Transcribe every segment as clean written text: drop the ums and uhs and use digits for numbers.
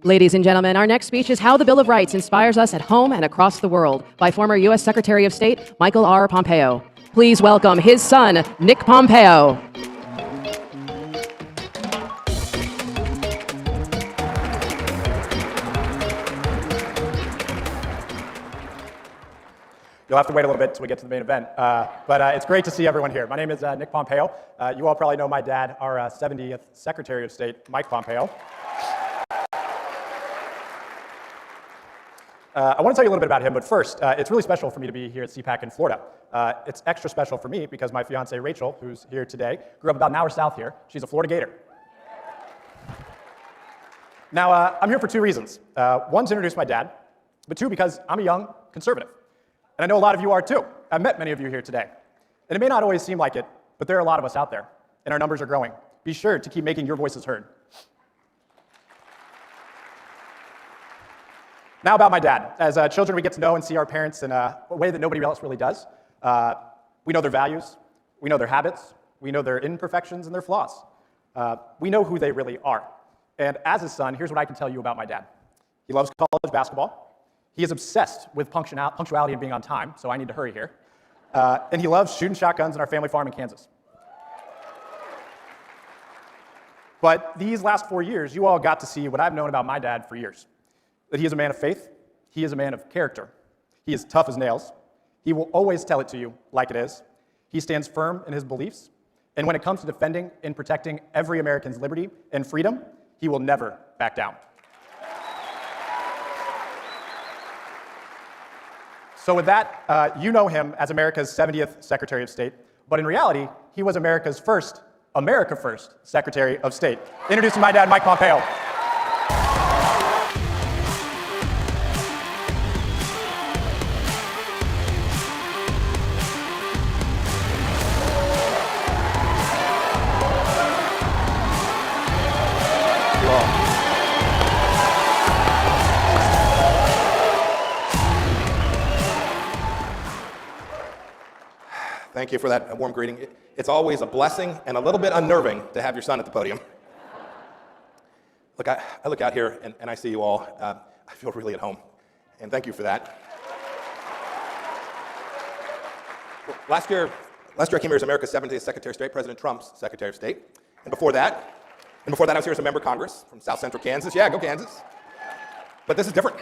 Ladies and gentlemen, our next speech is How the Bill of Rights Inspires Us at Home and Across the World by former U.S. Secretary of State Michael R. Pompeo. Please welcome his son, Nick Pompeo. You'll have to wait a little bit until we get to the main event, but it's great to see everyone here. My name is Nick Pompeo. You all probably know my dad, our 70th Secretary of State, Mike Pompeo. I want to tell you a little bit about him, but first, it's really special for me to be here at CPAC in Florida. It's extra special for me because my fiance, Rachel, who's here today, grew up about an hour south here. She's a Florida Gator. Now, I'm here for two reasons. One, to introduce my dad, but two, because I'm a young conservative. And I know a lot of you are too. I've met many of you here today. And it may not always seem like it, but there are a lot of us out there, and our numbers are growing. Be sure to keep making your voices heard. Now about my dad. As children, we get to know and see our parents in a way that nobody else really does. We know their values, we know their habits, we know their imperfections and their flaws. We know who they really are. And as his son, here's what I can tell you about my dad. He loves college basketball. He is obsessed with punctuality and being on time, so I need to hurry here. And he loves shooting shotguns in our family farm in Kansas. But these last 4 years, you all got to see what I've known about my dad for years. That he is a man of faith, he is a man of character. He is tough as nails. He will always tell it to you like it is. He stands firm in his beliefs. And when it comes to defending and protecting every American's liberty and freedom, he will never back down. So with that, you know him as America's 70th Secretary of State, but in reality, he was America first Secretary of State. Introducing my dad, Mike Pompeo. Thank you for that warm greeting. It's always a blessing and a little bit unnerving to have your son at the podium. Look, I look out here and I see you all. I feel really at home, and thank you for that. Last year I came here as America's 70th Secretary of State, President Trump's Secretary of State. And before that I was here as a member of Congress from South Central Kansas. Yeah, go Kansas. But this is different.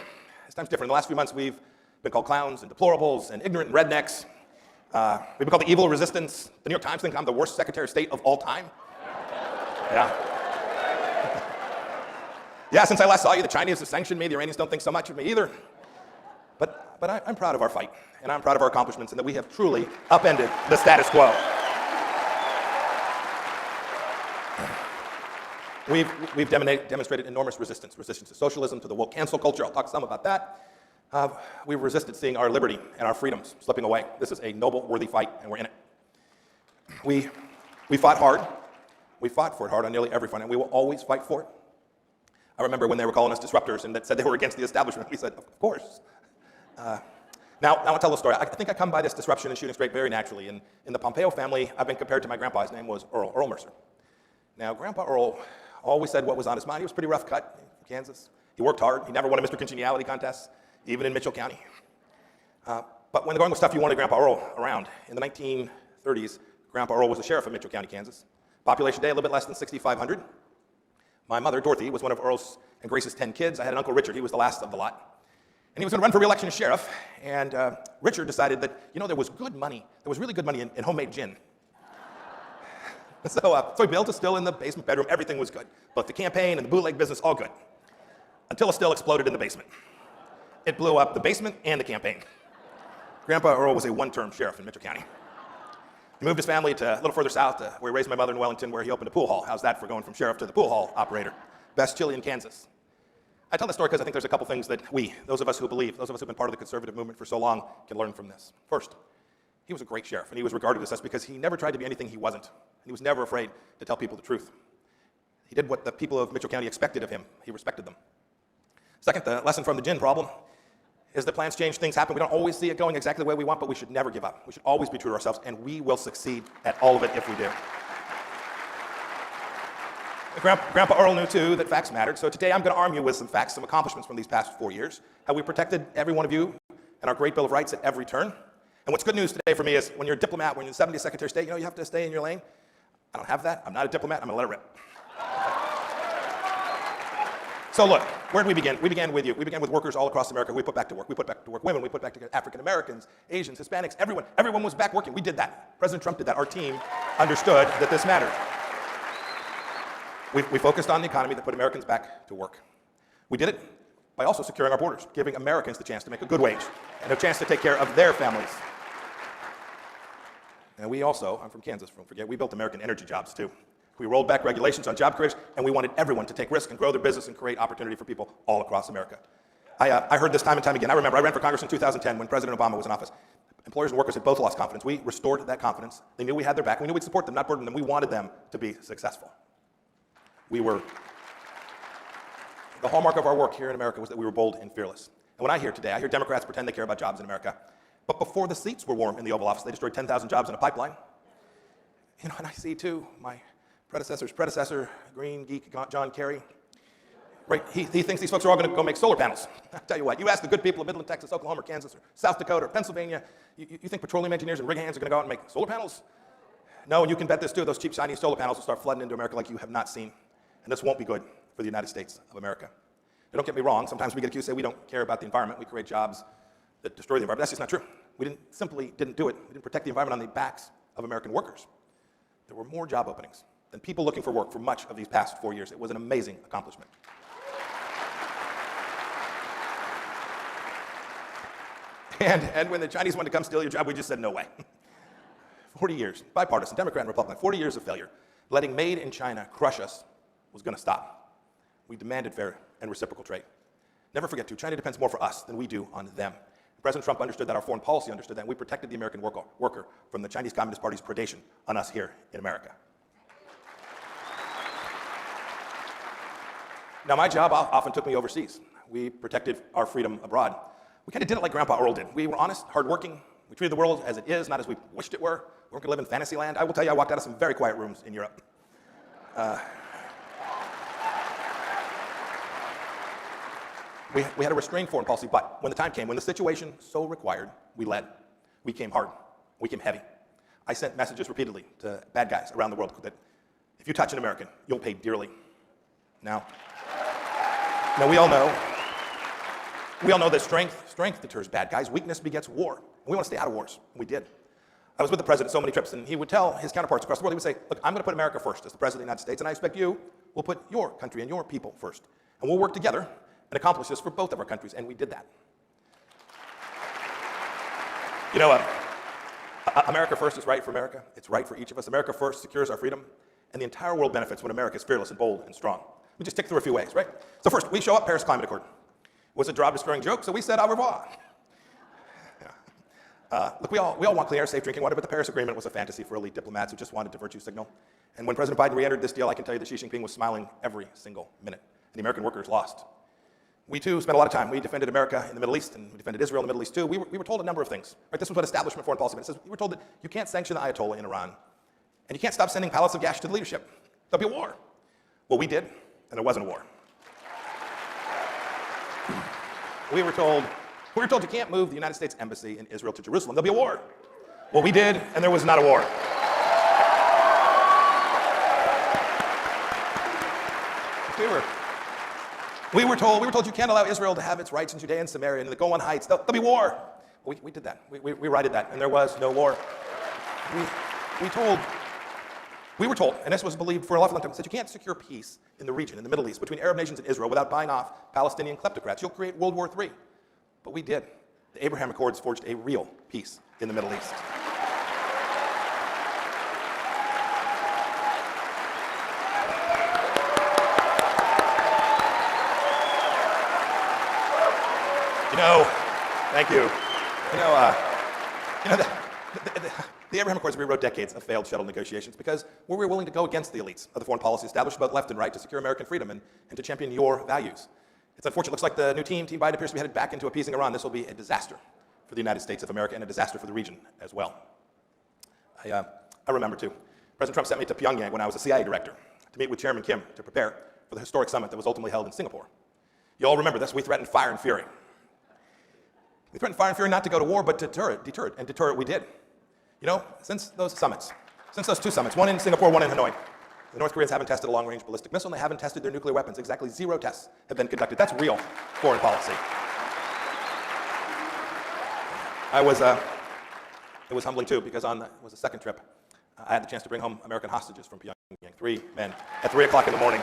This time's different. In the last few months, we've been called clowns and deplorables and ignorant rednecks. We've been called the evil resistance. The New York Times think I'm the worst Secretary of State of all time. Yeah. Yeah, since I last saw you, the Chinese have sanctioned me. The Iranians don't think so much of me either. But I'm proud of our fight, and I'm proud of our accomplishments, and that we have truly upended the status quo. We've demonstrated enormous resistance to socialism, to the woke cancel culture. I'll talk some about that. We've resisted seeing our liberty and our freedoms slipping away. This is a noble, worthy fight, and we're in it. We fought hard. We fought for it hard on nearly every front, and we will always fight for it. I remember when they were calling us disruptors and that said they were against the establishment. We said, of course. Now I'll tell a story. I think I come by this disruption and shooting straight very naturally. In the Pompeo family, I've been compared to my grandpa. His name was Earl Mercer. Now, Grandpa Earl always said what was on his mind. He was pretty rough cut from Kansas. He worked hard. He never won a Mr. Congeniality contest, even in Mitchell County. But when the going was tough, you wanted Grandpa Earl around. In the 1930s, Grandpa Earl was the sheriff of Mitchell County, Kansas. Population today, a little bit less than 6,500. My mother, Dorothy, was one of Earl's and Grace's 10 kids. I had an Uncle Richard. He was the last of the lot. And he was going to run for re-election as sheriff. And Richard decided that, there was good money. There was really good money in homemade gin. So he built a still in the basement bedroom. Everything was good. Both the campaign and the bootleg business, all good. Until a still exploded in the basement. It blew up the basement and the campaign. Grandpa Earl was a one-term sheriff in Mitchell County. He moved his family to a little further south to where he raised my mother in Wellington, where he opened a pool hall. How's that for going from sheriff to the pool hall operator? Best chili in Kansas. I tell this story because I think there's a couple things that those of us who believe, those of us who've been part of the conservative movement for so long, can learn from this. First, he was a great sheriff, and he was regarded as such because he never tried to be anything he wasn't. And he was never afraid to tell people the truth. He did what the people of Mitchell County expected of him. He respected them. Second, the lesson from the gin problem is that plans change, things happen. We don't always see it going exactly the way we want, but we should never give up. We should always be true to ourselves, and we will succeed at all of it if we do. Grandpa Earl knew, too, that facts mattered. So today I'm going to arm you with some facts, some accomplishments from these past 4 years, how we protected every one of you and our great Bill of Rights at every turn. And what's good news today for me is when you're a diplomat, when you're the 70th Secretary of State, you have to stay in your lane. I don't have that. I'm not a diplomat. I'm going to let it rip. So look, where did we begin? We began with you. We began with workers all across America. We put back to work. We put back to work women. We put back to African Americans, Asians, Hispanics, everyone. Everyone was back working. We did that. President Trump did that. Our team understood that this mattered. We focused on the economy that put Americans back to work. We did it by also securing our borders, giving Americans the chance to make a good wage and a chance to take care of their families. And we also, I'm from Kansas, don't forget, we built American energy jobs too. We rolled back regulations on job creation, and we wanted everyone to take risk and grow their business and create opportunity for people all across America. I heard this time and time again. I remember I ran for Congress in 2010 when President Obama was in office. Employers and workers had both lost confidence. We restored that confidence. They knew we had their back. We knew we'd support them, not burden them. We wanted them to be successful. The hallmark of our work here in America was that we were bold and fearless. And when I hear today, I hear Democrats pretend they care about jobs in America. But before the seats were warm in the Oval Office, they destroyed 10,000 jobs in a pipeline. And I see, too, my predecessor's predecessor, green geek John Kerry. Right, he thinks these folks are all going to go make solar panels. I tell you what, you ask the good people of Midland, Texas, Oklahoma, or Kansas, or South Dakota, or Pennsylvania, you think petroleum engineers and rig hands are going to go out and make solar panels? No, and you can bet this, too. Those cheap, shiny solar panels will start flooding into America like you have not seen. And this won't be good for the United States of America. Now, don't get me wrong. Sometimes we get accused, say we don't care about the environment. We create jobs that destroy the environment. That's just not true. We simply didn't do it. We didn't protect the environment on the backs of American workers. There were more job openings than people looking for work for much of these past 4 years. It was an amazing accomplishment. And when the Chinese wanted to come steal your job, we just said no way. 40 years, bipartisan, Democrat and Republican, 40 years of failure. Letting made in China crush us was going to stop. We demanded fair and reciprocal trade. Never forget, too, China depends more for us than we do on them. President Trump understood that, our foreign policy understood that, and we protected the American worker from the Chinese Communist Party's predation on us here in America. Now, my job often took me overseas. We protected our freedom abroad. We kind of did it like Grandpa Earl did. We were honest, hardworking. We treated the world as it is, not as we wished it were. We weren't going to live in fantasy land. I will tell you, I walked out of some very quiet rooms in Europe. We had a restrained foreign policy, but when the time came, when the situation so required, we led. We came hard. We came heavy. I sent messages repeatedly to bad guys around the world that if you touch an American, you'll pay dearly. Now we all know that strength deters bad guys. Weakness begets war. And we want to stay out of wars. And we did. I was with the president so many trips, and he would tell his counterparts across the world, he would say, look, I'm going to put America first as the president of the United States, and I expect you will put your country and your people first. And we'll work together and accomplish this for both of our countries, and we did that. You know, America first is right for America. It's right for each of us. America first secures our freedom, and the entire world benefits when America is fearless and bold and strong. We just tick through a few ways, right? So first, we show up, Paris Climate Accord. It was a job-destroying joke, so we said au revoir. Look, we all want clean air, safe drinking water, but the Paris Agreement was a fantasy for elite diplomats who just wanted to virtue signal. And when President Biden re-entered this deal, I can tell you that Xi Jinping was smiling every single minute, and the American workers lost. We, too, spent a lot of time. We defended America in the Middle East, and we defended Israel in the Middle East, too. We were told a number of things. Right? This was what establishment foreign policy meant. It says we were told that you can't sanction the Ayatollah in Iran, and you can't stop sending pallets of gas to the leadership. There'll be a war. Well, we did, and there wasn't a war. We were told you can't move the United States Embassy in Israel to Jerusalem. There'll be a war. Well, we did, and there was not a war. We were told you can't allow Israel to have its rights in Judea and Samaria and the Golan Heights. There'll be war. We did that. We righted that, and there was no war. We were told, and this was believed for a long time, that you can't secure peace in the region, in the Middle East, between Arab nations and Israel without buying off Palestinian kleptocrats. You'll create World War III. But we did. The Abraham Accords forged a real peace in the Middle East. Thank you. The Abraham Accords rewrote decades of failed shuttle negotiations because we were willing to go against the elites of the foreign policy established both left and right to secure American freedom and to champion your values. It's unfortunate. It looks like the new team Biden, appears to be headed back into appeasing Iran. This will be a disaster for the United States of America and a disaster for the region as well. I remember, too, President Trump sent me to Pyongyang when I was a CIA director. to meet with Chairman Kim to prepare for the historic summit that was ultimately held in Singapore. You all remember this. We threatened fire and fury. We threatened fire and fury not to go to war, but to deter it, and deter it we did. You know, since those two summits, one in Singapore, one in Hanoi, the North Koreans haven't tested a long-range ballistic missile, and they haven't tested their nuclear weapons. Exactly 0 tests have been conducted. That's real foreign policy. It was humbling too, because it was the second trip. I had the chance to bring home American hostages from Pyongyang, 3 men, at 3 o'clock in the morning.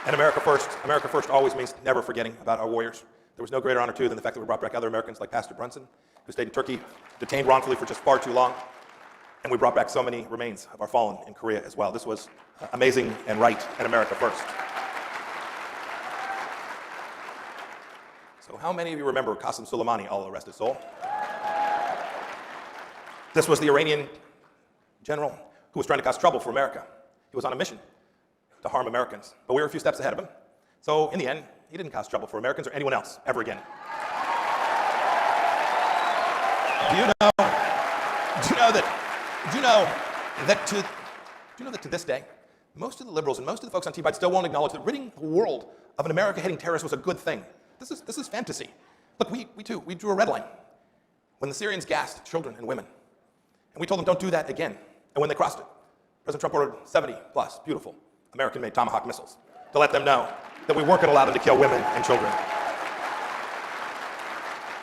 And America first always means never forgetting about our warriors. There was no greater honor, too, than the fact that we brought back other Americans like Pastor Brunson, who stayed in Turkey, detained wrongfully for just far too long. And we brought back so many remains of our fallen in Korea as well. This was amazing and right, and America first. So how many of you remember Qasem Soleimani, Allah rest his soul? This was the Iranian general who was trying to cause trouble for America. He was on a mission to harm Americans, but we were a few steps ahead of him. So in the end, he didn't cause trouble for Americans or anyone else ever again. Do you know that to this day, most of the liberals and most of the folks on T-Bite still won't acknowledge that ridding the world of an America-hating terrorist was a good thing. This is fantasy. Look, we drew a red line when the Syrians gassed children and women. And we told them, don't do that again. And when they crossed it, President Trump ordered 70 plus beautiful American-made Tomahawk missiles to let them know that we weren't going to allow them to kill women and children.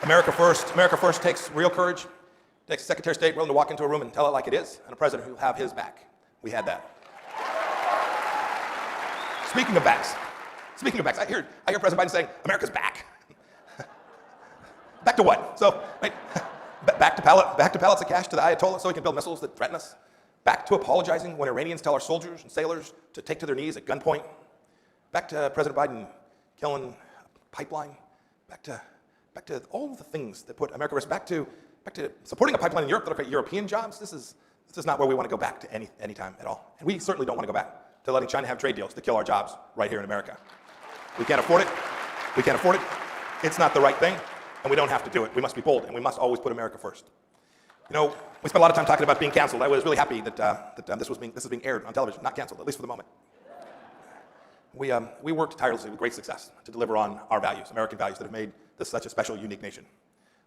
America first takes real courage, takes a Secretary of State willing to walk into a room and tell it like it is, and a president who will have his back. We had that. Speaking of backs, I hear President Biden saying, America's back. Back to what? So, wait, back to pallets of cash to the Ayatollah so he can build missiles that threaten us? Back to apologizing when Iranians tell our soldiers and sailors to take to their knees at gunpoint? Back to President Biden killing a pipeline? Back to all the things that put America at risk? Back to supporting a pipeline in Europe that look like European jobs? This is not where we want to go back to any time at all. And we certainly don't want to go back to letting China have trade deals to kill our jobs right here in America. We can't afford it. It's not the right thing, and we don't have to do it. We must be bold, and we must always put America first. You know, we spent a lot of time talking about being canceled. I was really happy that this is being aired on television, not canceled, at least for the moment. We worked tirelessly with great success to deliver on our values, American values that have made this such a special, unique nation.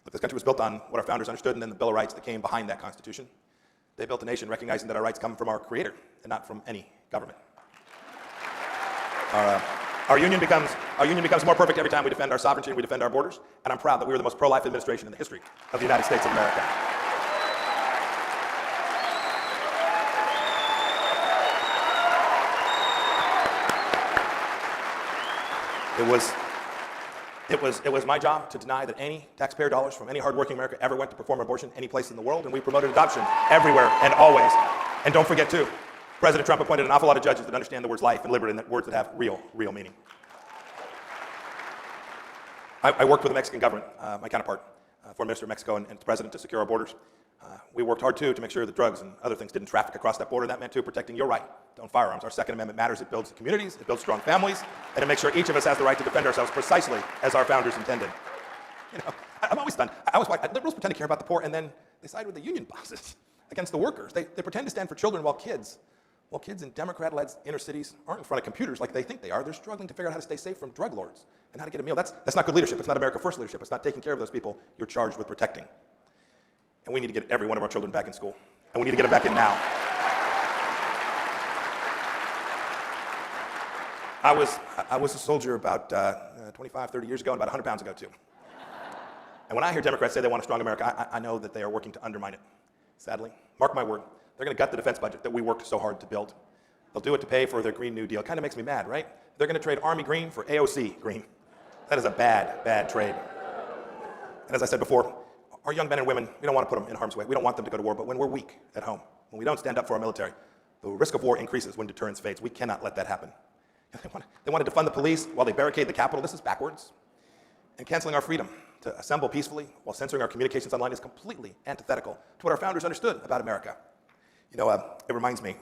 Look, this country was built on what our founders understood, and then the Bill of Rights that came behind that Constitution. They built a nation recognizing that our rights come from our Creator and not from any government. Our union becomes more perfect every time we defend our sovereignty and we defend our borders, and I'm proud that we were the most pro-life administration in the history of the United States of America. It was my job to deny that any taxpayer dollars from any hardworking America ever went to perform abortion any place in the world, and we promoted adoption everywhere and always. And don't forget, too, President Trump appointed an awful lot of judges that understand the words life and liberty and words that have real meaning. I worked with the Mexican government, my counterpart, Foreign Minister of Mexico and the President, to secure our borders. We worked hard, too, to make sure that drugs and other things didn't traffic across that border. That meant, too, protecting your right to own firearms. Our Second Amendment matters. It builds communities, it builds strong families, and it makes sure each of us has the right to defend ourselves precisely as our founders intended. You know, I'm always stunned. Liberals pretend to care about the poor, and then they side with the union bosses against the workers. They pretend to stand for children while kids in Democrat-led inner cities aren't in front of computers like they think they are. They're struggling to figure out how to stay safe from drug lords and how to get a meal. That's not good leadership. It's not America First leadership. It's not taking care of those people you're charged with protecting. And we need to get every one of our children back in school. And we need to get them back in now. I was a soldier about 25, 30 years ago, and about 100 pounds ago, too. And when I hear Democrats say they want a strong America, I know that they are working to undermine it. Sadly, mark my word, they're going to gut the defense budget that we worked so hard to build. They'll do it to pay for their Green New Deal. It kind of makes me mad, right? They're going to trade Army green for AOC green. That is a bad trade. And as I said before, our young men and women, we don't want to put them in harm's way. We don't want them to go to war, but when we're weak at home, when we don't stand up for our military, the risk of war increases when deterrence fades. We cannot let that happen. They want to defund the police while they barricade the Capitol. This is backwards. And canceling our freedom to assemble peacefully while censoring our communications online is completely antithetical to what our founders understood about America. You know, it reminds me,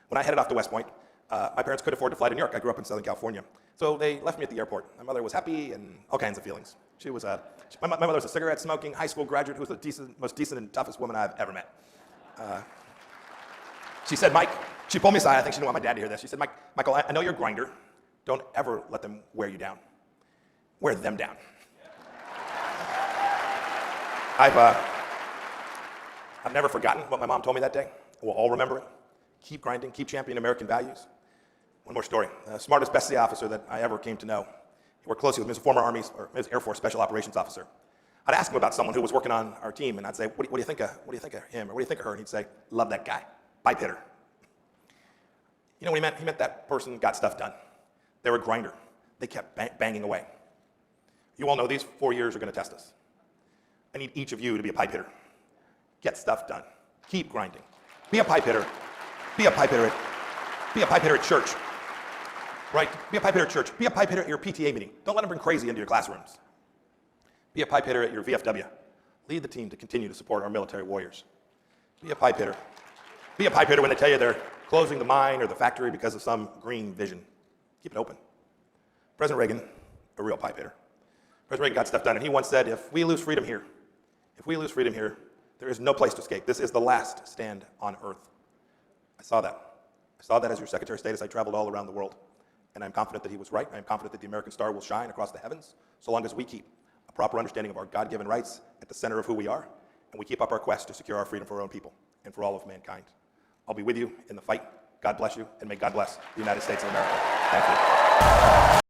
when I headed off to West Point, my parents could afford to fly to New York. I grew up in Southern California. So they left me at the airport. My mother was happy and all kinds of feelings. My mother was a cigarette-smoking high school graduate who was the most decent and toughest woman I've ever met. She said, Mike, she pulled me aside. I think she didn't want my dad to hear this. She said, Michael, I know you're a grinder. Don't ever let them wear you down. Wear them down. I've never forgotten what my mom told me that day. We'll all remember it. Keep grinding, keep championing American values. One more story. The smartest, best officer that I ever came to know. He worked closely with me as a former Air Force Special Operations officer. I'd ask him about someone who was working on our team, and I'd say, what do you think of him, or what do you think of her? And he'd say, love that guy, pipe hitter. You know what he meant? He meant that person got stuff done. They were a grinder. They kept banging away. You all know these 4 years are going to test us. I need each of you to be a pipe hitter. Get stuff done. Keep grinding. Be a pipe hitter. Be a pipe hitter at church. Right? Be a pipe hitter at church. Be a pipe hitter at your PTA meeting. Don't let them bring crazy into your classrooms. Be a pipe hitter at your VFW. Lead the team to continue to support our military warriors. Be a pipe hitter. Be a pipe hitter when they tell you they're closing the mine or the factory because of some green vision. Keep it open. President Reagan, a real pipe hitter. President Reagan got stuff done, and he once said, if we lose freedom here, there is no place to escape. This is the last stand on earth. I saw that. I saw that as your Secretary of State as I traveled all around the world. And I'm confident that he was right. I'm confident that the American star will shine across the heavens so long as we keep a proper understanding of our God-given rights at the center of who we are, and we keep up our quest to secure our freedom for our own people and for all of mankind. I'll be with you in the fight. God bless you, and may God bless the United States of America. Thank you.